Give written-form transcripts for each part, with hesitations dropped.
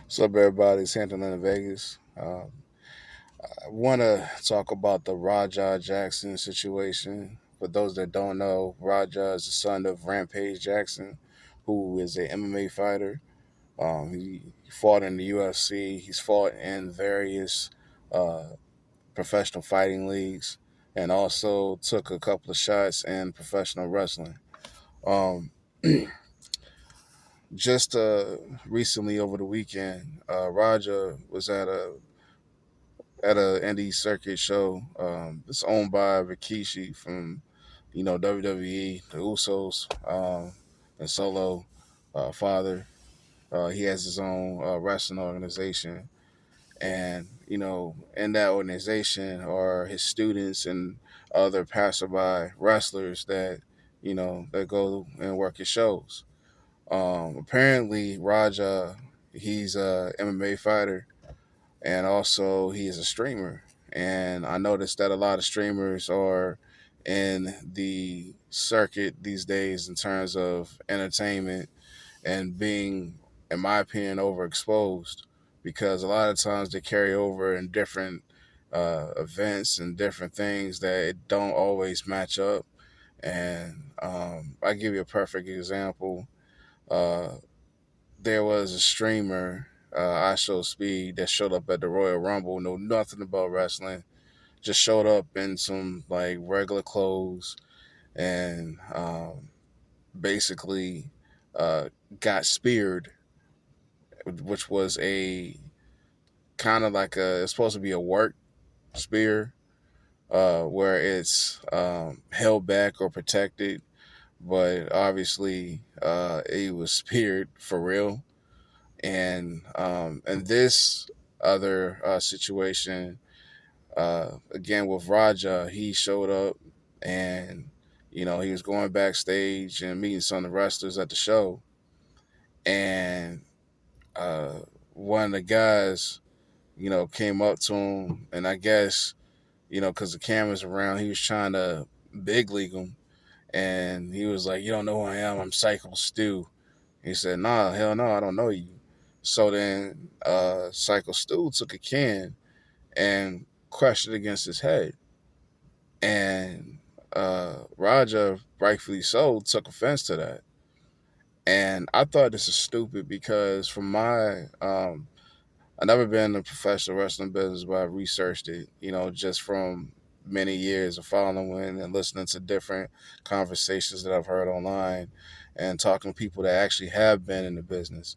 What's up, everybody? It's Hampton in Vegas. I want to talk about the Rajah Jackson situation. For those that don't know, Rajah is the son of Rampage Jackson, who is a MMA fighter. He fought in the UFC. He's fought in various uh, professional fighting leagues, and also took a couple of shots in professional wrestling. Um, just recently over the weekend, Raja was at a indie circuit show. It's owned by Rikishi from WWE, the Usos, and Solo father. He has his own wrestling organization, and in that organization are his students and other passerby wrestlers that go and work his shows. Apparently, Raja, he's a MMA fighter, and also he is a streamer. And I noticed that a lot of streamers are in the circuit these days in terms of entertainment and being, in my opinion, overexposed, because a lot of times they carry over in different events and different things that it don't always match up. And I give you a perfect example. Uh, there was a streamer, I Show Speed, that showed up at the Royal Rumble, know nothing about wrestling, just showed up in some like regular clothes, and basically uh, got speared, which was a kind of like it's supposed to be a work spear, where it's held back or protected, but obviously it was speared for real. And this other situation, again with Raja, he showed up, and he was going backstage and meeting some of the wrestlers at the show, and uh, one of the guys came up to him, and I guess because the cameras around, he was trying to big league him, and he was like, "You don't know who I am? I'm Psycho Stu." He said, "Nah, hell no, I don't know you." So then Psycho Stu took a can and crushed it against his head. And Raja, rightfully so, took offense to that. And I thought this is stupid because from I've never been in the professional wrestling business, but I've researched it, just from many years of following and listening to different conversations that I've heard online and talking to people that actually have been in the business.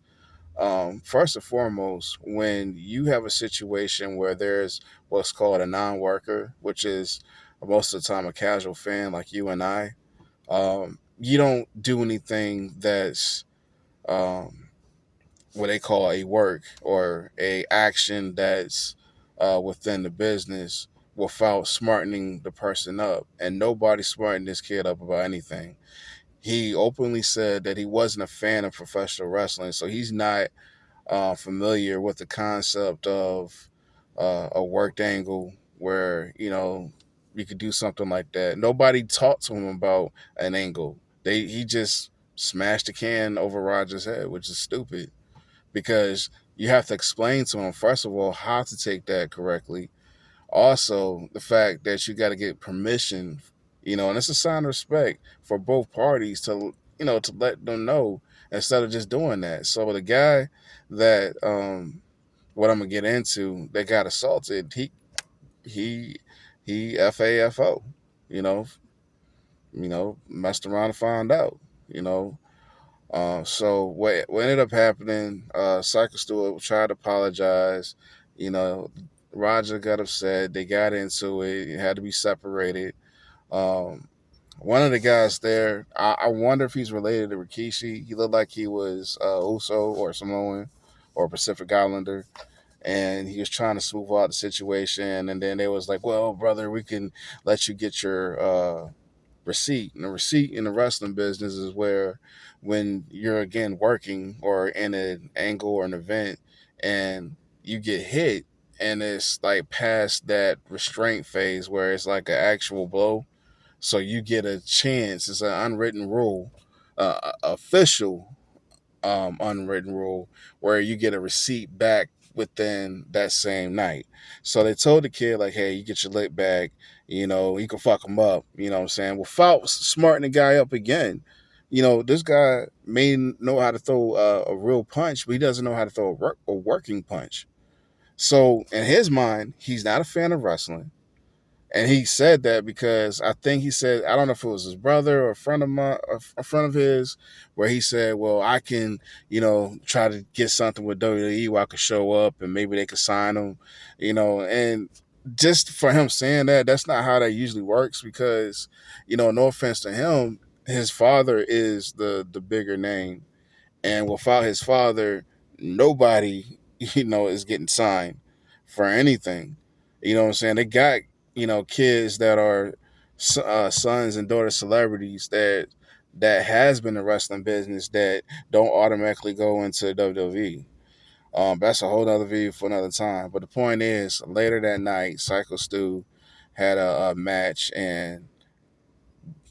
First and foremost, when you have a situation where there's what's called a non-worker, which is most of the time a casual fan like you and I, you don't do anything that's um, what they call a work or a action that's within the business without smartening the person up. And nobody smartened this kid up about anything. He openly said that he wasn't a fan of professional wrestling, so he's not familiar with the concept of a worked angle where you could do something like that. Nobody talked to him about an angle. He just smashed a can over Rogers' head, which is stupid because you have to explain to him first of all how to take that correctly. Also, the fact that you got to get permission, and it's a sign of respect for both parties to let them know instead of just doing that. So the guy that what I'm gonna get into that got assaulted, he he FAFO, you know, messed around and found out, you know. So what ended up happening? Psycho Stewart tried to apologize. You know, Roger got upset. They got into it. It had to be separated. Um, One of the guys there, I wonder if he's related to Rikishi. He looked like he was Uso or Samoan or Pacific Islander, and he was trying to smooth out the situation. And then they was like, "Well, brother, we can let you get your receipt." And the receipt in the wrestling business is where when you're again working or in an angle or an event and you get hit and it's like past that restraint phase where it's like an actual blow, so you get a chance. It's an unwritten rule, official unwritten rule where you get a receipt back within that same night. So they told the kid like, "Hey, you get your lick back. You know, you can fuck him up." You know what I'm saying? Without smarting the guy up again. You know, this guy may know how to throw a real punch, but he doesn't know how to throw a working punch. So in his mind, he's not a fan of wrestling. And he said that because I think he said, I don't know if it was his brother or a friend of mine, a friend of his, where he said, "Well, I can, try to get something with WWE where I could show up and maybe they could sign him, and just for him saying that, that's not how that usually works because, no offense to him, his father is the bigger name, and without his father, nobody, is getting signed for anything. You know what I'm saying? They got, kids that are sons and daughters celebrities that has been in the wrestling business that don't automatically go into WWE. That's a whole other video for another time. But the point is, later that night, Psycho Stu had a match, and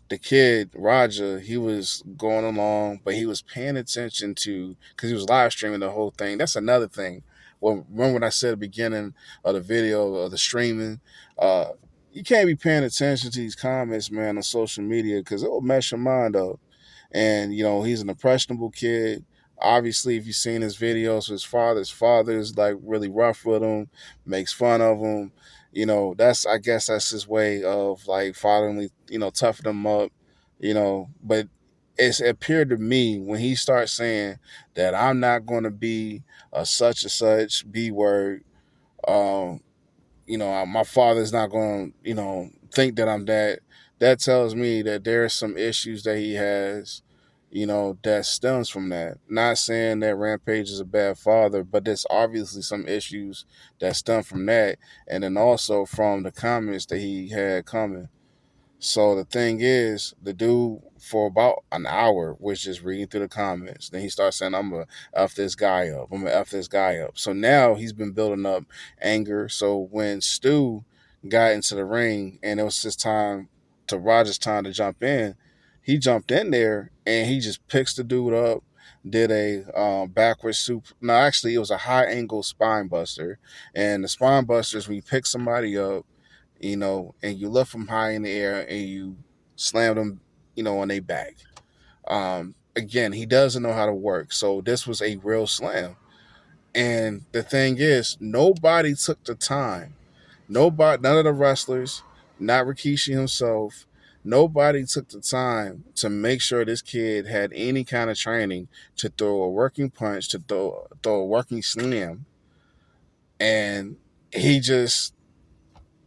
the kid Rajah, he was going along, but he was paying attention to because he was live streaming the whole thing. That's another thing. Well, remember when I said at the beginning of the video of the streaming, uh, you can't be paying attention to these comments, man, on social media because it will mess your mind up. And he's an impressionable kid. Obviously, if you've seen his videos, his father's like really rough with him, makes fun of him. That's I guess that's his way of like fatherly, toughen him up. But it appeared to me when he starts saying that I'm not going to be a such and such B word. Um, my father's not going to, think that I'm that. That tells me that there are some issues that he has, that stems from that. Not saying that Rampage is a bad father, but there's obviously some issues that stem from that. And then also from the comments that he had coming. So the thing is, the dude for about an hour was just reading through the comments. Then he starts saying, "I'm gonna f this guy up. I'm gonna f this guy up." So now he's been building up anger. So when Stu got into the ring and it was his time to Rogers' time to jump in, he jumped in there and he just picks the dude up. Did a backward soup. No, actually, it was a high angle spine buster. And the spine busters, when you pick somebody up, and you lift them high in the air and you slam them, on their back. Again, he doesn't know how to work. So this was a real slam. And the thing is, nobody took the time. Nobody, none of the wrestlers, not Rikishi himself, nobody took the time to make sure this kid had any kind of training to throw a working punch, to throw a working slam. And he just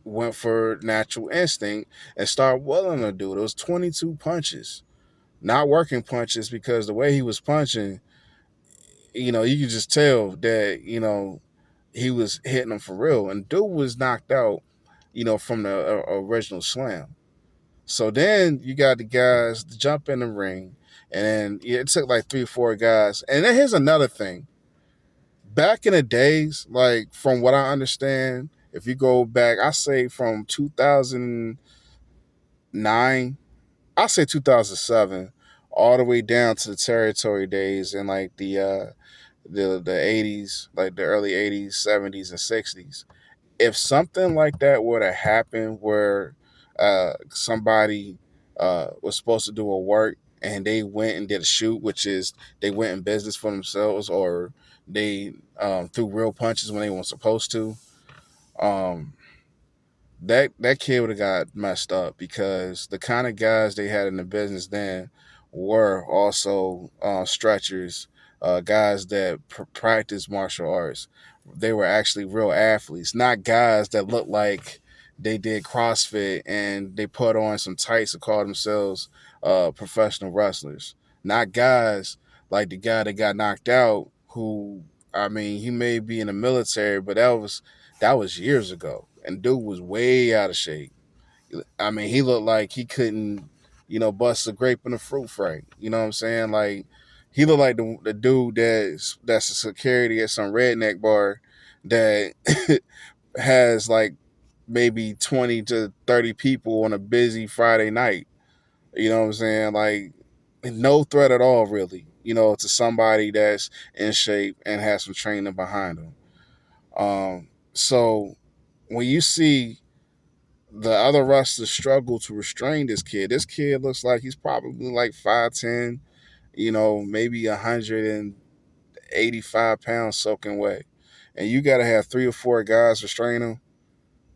went for natural instinct and started willing to do it. It was 22 punches, not working punches, because the way he was punching, you could just tell that, he was hitting them for real. And dude was knocked out, from the original slam. So then you got the guys to jump in the ring, and then it took like 3 or 4 guys. And then here's another thing. Back in the days, like from what I understand, if you go back, I say from 2009, I say 2007, all the way down to the territory days and like the 80s, like the early 80s, 70s, and 60s. If something like that were to happen where somebody was supposed to do a work and they went and did a shoot, which is they went in business for themselves, or they threw real punches when they weren't supposed to, um, that kid would have got messed up because the kind of guys they had in the business then were also stretchers, guys that practice martial arts. They were actually real athletes, not guys that looked like they did CrossFit and they put on some tights to call themselves professional wrestlers. Not guys like the guy that got knocked out, who, I mean, he may be in the military, but that was years ago, and dude was way out of shape. I mean, he looked like he couldn't, bust a grape in a fruit fry. You know what I'm saying? Like, he looked like the dude that's a security at some redneck bar that has like maybe 20 to 30 people on a busy Friday night. You know what I'm saying? Like, no threat at all, really. to somebody that's in shape and has some training behind them. So when you see the other wrestlers struggle to restrain this kid looks like he's probably like 5'10", maybe 185 pounds soaking wet. And you got to have three or four guys restrain him.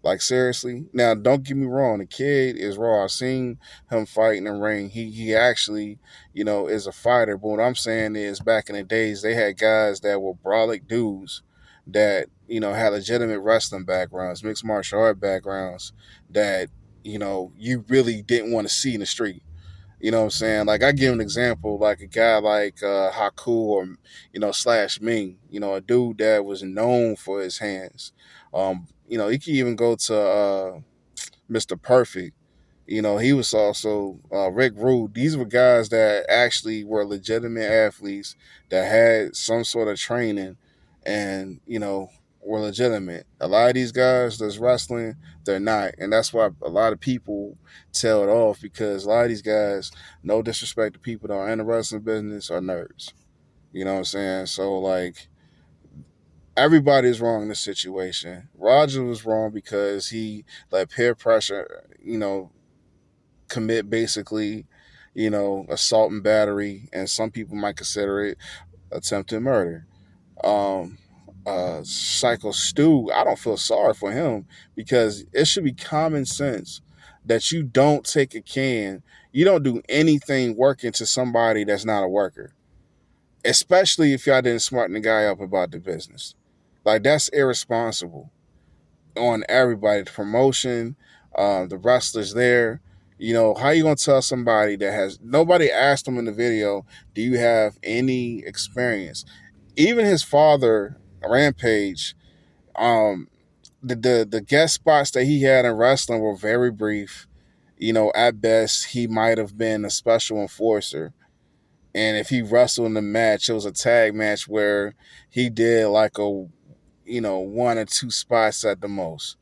Like seriously. Now, don't get me wrong. The kid is raw. I've seen him fight in the ring. He actually, is a fighter. But what I'm saying is, back in the days, they had guys that were brolic dudes that had legitimate wrestling backgrounds, mixed martial art backgrounds that you really didn't want to see in the street. You know what I'm saying? Like, I give an example, like a guy like Haku, or slash Ming, a dude that was known for his hands. You can even go to Mr. Perfect. He was also Rick Rude. These were guys that actually were legitimate athletes that had some sort of training and, were legitimate. A lot of these guys that's wrestling, they're not. And that's why a lot of people tell it off, because a lot of these guys, no disrespect to people that are in the wrestling business, are nerds. You know what I'm saying? So, like, everybody's wrong in this situation. Rajah was wrong because he let peer pressure, commit basically, assault and battery, and some people might consider it attempted murder. Um, Psycho Stu, I don't feel sorry for him, because it should be common sense that you don't take a can, you don't do anything working to somebody that's not a worker, especially if y'all didn't smarten the guy up about the business. Like, that's irresponsible on everybody. The promotion, the wrestlers there. How you gonna tell somebody that has nobody asked him in the video, do you have any experience? Even his father, Rampage, um, the guest spots that he had in wrestling were very brief. At best, he might have been a special enforcer. And if he wrestled in the match, it was a tag match where he did like a, one or two spots at the most.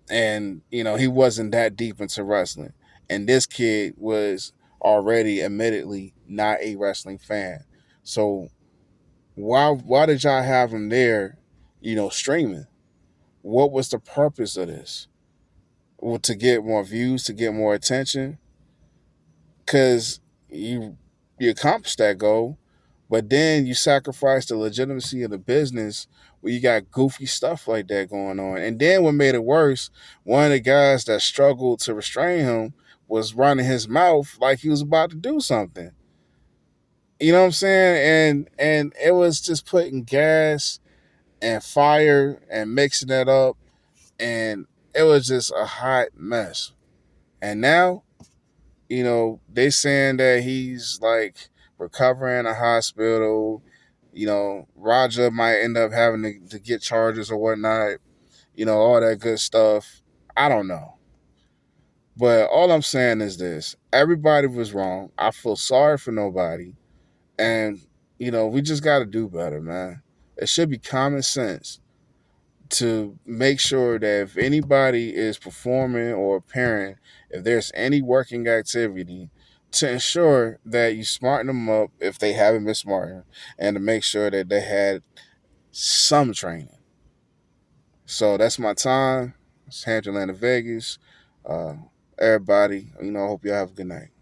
And he wasn't that deep into wrestling. And this kid was already admittedly not a wrestling fan. So why did y'all have him there, streaming? What was the purpose of this? Well, to get more views, to get more attention? Because you accomplished that goal, but then you sacrifice the legitimacy of the business where you got goofy stuff like that going on. And then what made it worse, one of the guys that struggled to restrain him was running his mouth like he was about to do something. You know what I'm saying? And it was just putting gas and fire and mixing it up, and it was just a hot mess. And now, they saying that he's like recovering in a hospital. Rajah might end up having to get charges or whatnot. All that good stuff. I don't know. But all I'm saying is this: everybody was wrong. I feel sorry for nobody. And, we just got to do better, man. It should be common sense to make sure that if anybody is performing or appearing, if there's any working activity, to ensure that you smarten them up if they haven't been smartened, and to make sure that they had some training. So that's my time. It's Hampton Vegas. Uh, Everybody, I hope y'all have a good night.